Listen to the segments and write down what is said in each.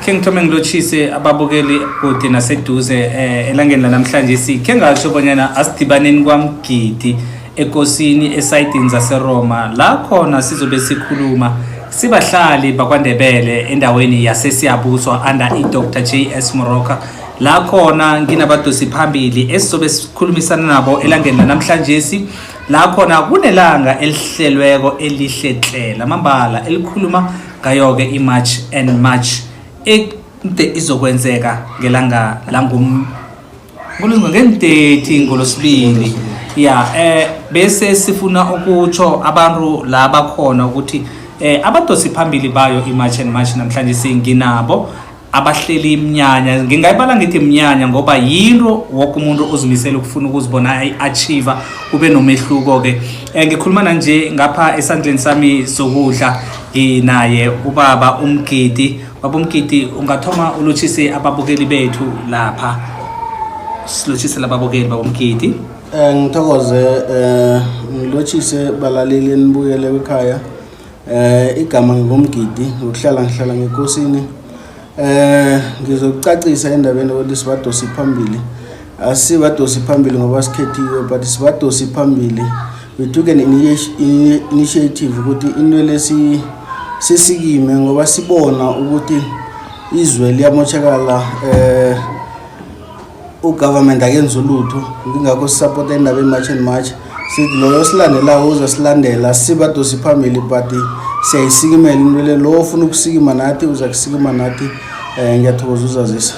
ke ngithome ngilotshise ababukeli kude naseduze elangeni lanamhlanje sikhe ngasho bonyana asidibaneni kwaMgidi ekosini esayidini zaseRoma la khona sizobe sikhuluma sibahlali bakwaNdebele endaweni yaseSiyabuswa under iDr JS Moroka la khona nginabadosi phambili esizobe sikhulumisana nabo elangeni lanamhlanje la khona kunelanga elihlelweko elihletlela amambala elikhuluma ngayo-ke iMarch and March ede izokwenzeka ngelanga nge-30 ngolosibili bese sifuna ukutsho abantu la bakhona ukuthi abadosi phambili bayo iMarch and March namhlanje singinabo abahleli iminyanya ngingayibala ngithi iminyanya ngoba yinto wonke umuntu ozimisela ukufuna ukuzibona achieve kube nomehluko ke ngikhuluma nje ngapha esandleni sami sokudla nginaye ubaba uMgidi. Baba uMgidi, ungathoma ulotshise ababukeli bethu lapha, silotshise lababukeli baba uMgidi. Ngithokoze ngilotshise balaleli enibuyele ekhaya. Igama ngomgidi ngihlala ngekosini. Ngizokucacisa endabeni ukuthi sibadosi phambili. Asibadosi phambili ngoba sikhethiwe, but sibadosi phambili. We took an initiative ukuthi into lesi sisikime ngoba sibona ukuthi izwe liyamoshakala ugovernment akenza ulutho ngingakho support endaba eMarch and March sithi lo silandela uzasilandela sibadosi phambili but siyayisikimela into le lo ufuna ukusikima nathi uza kusikima nathi ngiyathokoza uzazisa.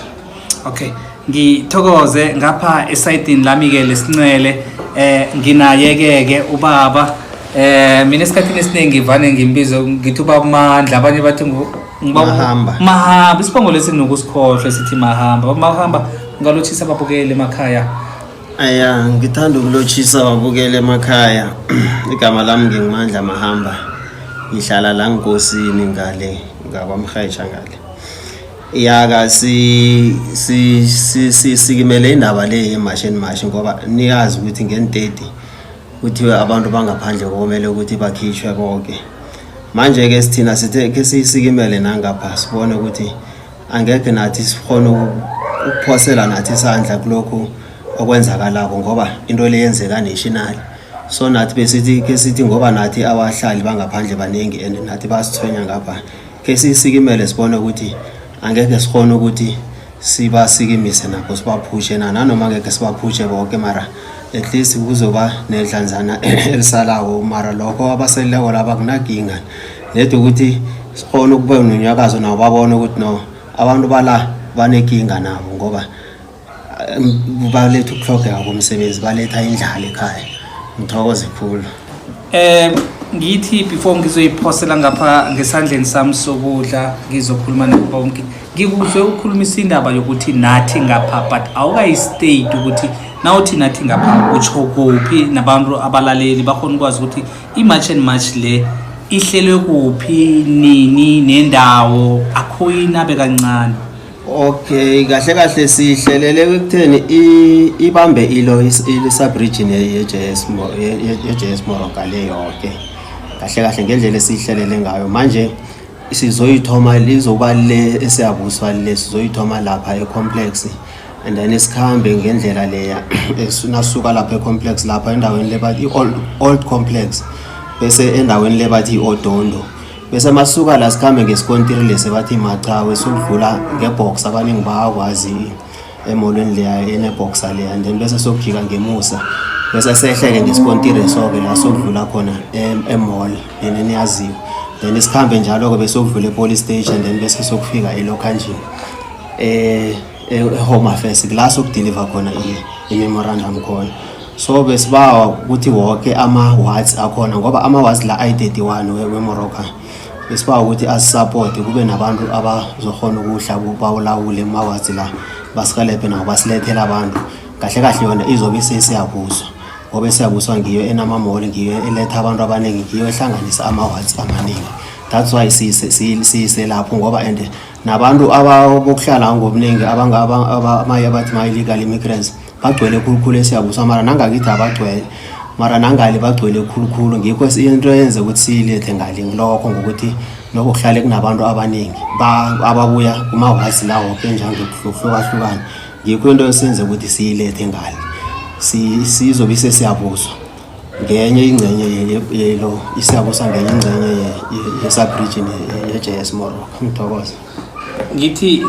Okay, ngithokoze ngapha esayidini lami ke lesincele nginayeke ubaba mina esikhathini esiningi ngivane ngimbizo ngithi ubaba Mandla abanye bathi mahamba isibongo lesi kunokusikhohlwe sithi mahamba ngalotshisa ababukeli emakhaya. Ngithanda ukulotshisa ababukeli emakhaya. Igama lami ngingimandla Mahamba, ngihlala la ngikosini ngale ngakwaMhayisha ngale. Yaka sikimele indaba le yeMarch and March ngoba niyazi ukuthi nge-30 kuthiwe abantu bangaphandle komele ukuthi bakhishwe bonke. Manje ke sithina sithe ke sisikimele nangapha sibone ukuthi angeke nathi sikhona ukuphosela nathi isandla kulokho okwenzakalako ngoba into le yenzeka national. So nathi besithi ke sithi ngoba nathi abahlali bangaphandle baningi and nathi basithwenya ngapha ke sisikimele sibone ukuthi angeke sikhona ukuthi sibasikimise napho sibaphushe nanoma ngeke sibaphushe bonke mara at least kuzoba nedlanzana elisalawo mara lokho abaseleko laba kunaginga nedwe ukuthi sikhona ukuba nonyakazo nabo babone ukuthi no abantu bala banekinga nabo ngoba baletha ukuhlogeka komsebenzi baletha indlala ekhaya. Ngithokoze kakhulu. Ngithi before ngizoyiphosela ngapha ngesandleni sami sokudla ngizokhuluma nababa uMgidi ngikuzwe ukhulumisa indaba yokuthi nathi ngapha but awukayistate ukuthi nawuthi nathi ngapha utsho kuphi nabantu abalaleli bakhona ukwazi ukuthi iMarch and March le ihlelwe kuphi nini nendawo akho inabe kancane. Okay, kahle sihlelele ukutheni ibambe ilo isabridge yeJS Moroka le yonke. Kahle ngendlela esihlelele ngayo manje sizoyithoma lizoba le eSiyabuswa le sizoyithoma lapha ecomplex and then isikhambe ngendlela leya esinasuka lapha ecomplex lapha endaweni lebathi old complex bese endaweni lebathi Odondo bese masuka la sikhambe ngesikontiri lese bathi Machawe sokudlula ngebox abaningi bayakwazi emolweni leya enebox le and then bese sokujika ngemusa bese sehleke ngesikontiri soke la sokudlula khona emall neniyaziwe then isikhambe njalo ke bese sokudlula epolice station then bese sokufika eLokhanjini Home Affairs la sokudeliver khona i-memorandum khona. So besibawa ukuthi wonke ama-wards akhona ngoba ama-wards la i-31 weMoroka besibawa ukuthi asisupport kube nabantu abazokhona ukuhla bawulawule ama-wards la basihelebhe nabo basilethela abantu kahle yona izobe isesiyabuswa ngoba eSiyabuswa ngiyo enamamall ngiyo eletha abantu abaningi ngiyo ehlanganisa ama-wards amaningi. That's why siyise lapho ngoba and nabantu ababokuhlala ngobuningi amaye bathi ma illegal immigrants bagcwele khulukhulu eSiyabuswa mara nangakithi abagcwele mara nangali bagcwele khulukhulu ngikho into yenze ukuthi silethe ngali ngilokho ngokuthi lokho kuhlale kunabantu abaningi ababuya kumawazi lawo njengekuhlukahlukana ngikho into esenze ukuthi silethe ngali sizobe sesiyabuzwa ngenye ingcenye yelo isiyabusa ngenye ingcenye ye-sub-region ye-JS Moroka. Ngithokoza. Ngithi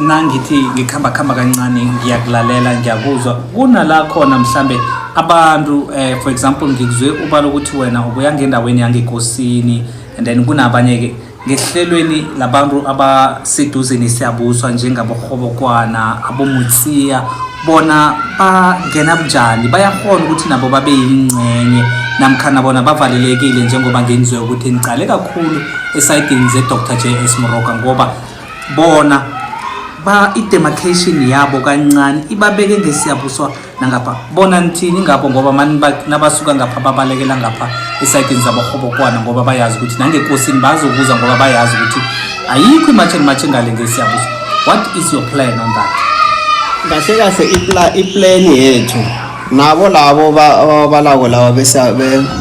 ngikhamba kancane ngiyakulalela ngiyakuzwa kunala khona mhlambe abantu for example ngikuzwe ubala ukuthi wena ubuya ngendaweni yangekosini and then kunabanye ke ngehlelweni labantu abaseduze nesiyabuswa njengabohobokwana abomutsiya bona bangena bunjani bayakhona ukuthi nabo babe yingcenye namkhana bona bavalelekile njengoba ngenzwe ukuthi ngicale kakhulu esayidini ze-Dr. JS Moroka ngoba bona i-demarcation yabo kancane ibabeke ngesiyabuswa nangapha bona nithini ngapho ngoba mani nabasuka ngapha babalekela ngapha esayidini zabohobokwana ngoba bayazi ukuthi nangekosini bazobuza ngoba bayazi ukuthi ayikho imathe ngale ngesiyabuswa. What is your plan on that? Kahle i-plan yethu nabo labo balako lawo bese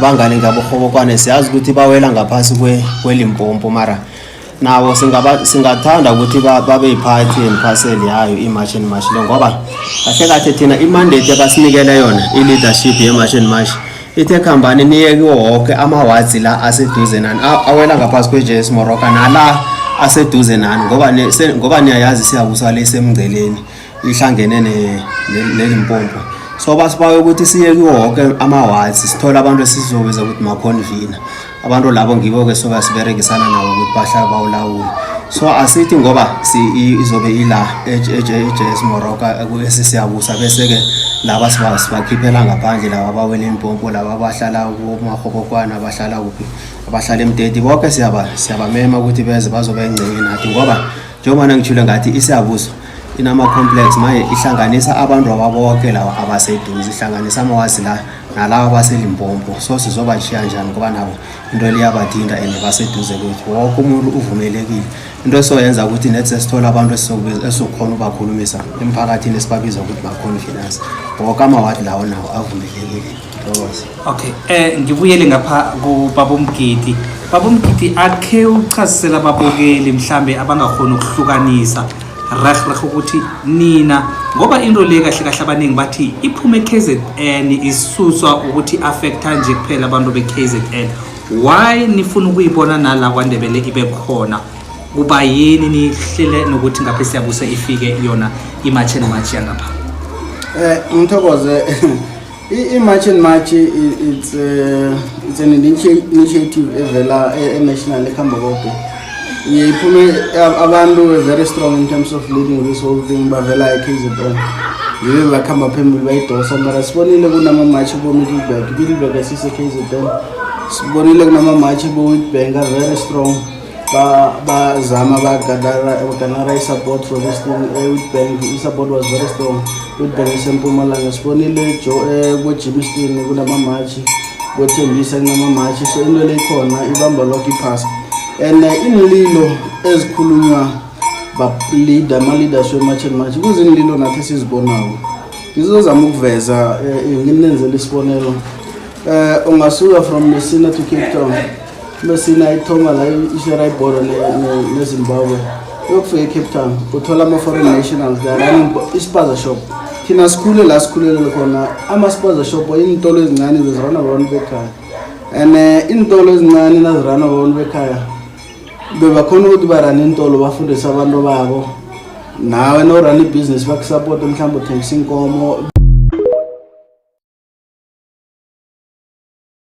bangale ngabohobokwane siyazi ukuthi bawela ngaphasi kweLimpopo mara nabo singathanda ukuthi babe yiphathi and parcel yayo i-March and March le ngoba kahle thina i-mandate abasinikele yona i-leadership ye-March and March ithe khambani niye wonke amawards la aseduze nani awela ngaphasi kwe-JS Moroka nala aseduze nani ngoba niyayazi siyabusa lesemngceleni ihlangene neLimpopo so basibawe ukuthi siye wonke amawards sithola abantu esizobeza ukuthi ma-convener abantu labo ngibo-ke soba siberekisana nabo ukuthi bahlala bawulawula so asithi ngoba izobe ila e-JS Moroka esisiyabusa bese-ke laba sibakhiphela ngaphandle laba abawela Limpopo laba abahlala kuMahobokwana abahlala kuphi abahlala eMteti bonke siyabamema ukuthi beze bazobe engcenye nathi ngoba njengoba ngithule ngathi isiyabuso inama-complex maye ihlanganisa abantu ababonke lawa abaseduze ihlanganisa amawazi la nalabo abaseLimpopo so sizobashiya njani ngoba nabo into liyabathinta and baseduze kwethu wonke umuntu uvumelekile into esoyenza ukuthi nethi sesithola abantu esizokhona ubakhulumisa emphakathini esibabiza ukuthi ba-confidence wonke amawadi lawo nawo avumelekile. Okay, ngibuyele ngapha kuBaba Mgidi. Baba Mgidi akhe uchazisela ababukeli mhlambe abangakhona ukuhlukanisa rah ukuthi nina ngoba into le kahle abaningi bathi iphume KZN isuswa ukuthi affecta nje kuphela abantu beKZN. Why nifuna ukuyibona nala kwaNdebele ibe khona? Kuba yini nihlele nokuthi ngapha siyabusa ifike yona i-March and March yangapha? Ngithokoze i-March and March it's an initiative evela national ekhamba konke. Iphume abantu were very strong in terms of leading this whole thing bavela eKZN. Yibe bakhamba phambili bayidosa mara sibonile kunama-march bo-Middleburg asise-KZN. Sibonile kunama-march bo-Witbank are very strong. Bazama baganara i-support for this thing. Witbank i-support was very strong. Witbank isempumalanga sibonile bo-Germiston kunama-march boThembisa kunama-march so into le khona ibamba lokho iphasa. And inlilo ezikhulunywa ama-leaders we-March and March kuzinlilo nathi esizibonayo ngizozama ukuveza nginenzela isibonelo ungasuka from Messina to Cape Town Messina ithoma la ishera ibhodo neZimbabwe yokufika eCape Town uthola ama-foreign nationals running ispaza shop thina sikhulele khona ama-spaza shop iy'ntolo ezincane zizirana abantu bekhaya and iy'ntolo ezincane nazirana abantu bekhaya bebakhona ukuthi barane intolo bafundisa abantu babo nawe no run ibhizinisi bakusupport mhlawumbe uthengisa inkomo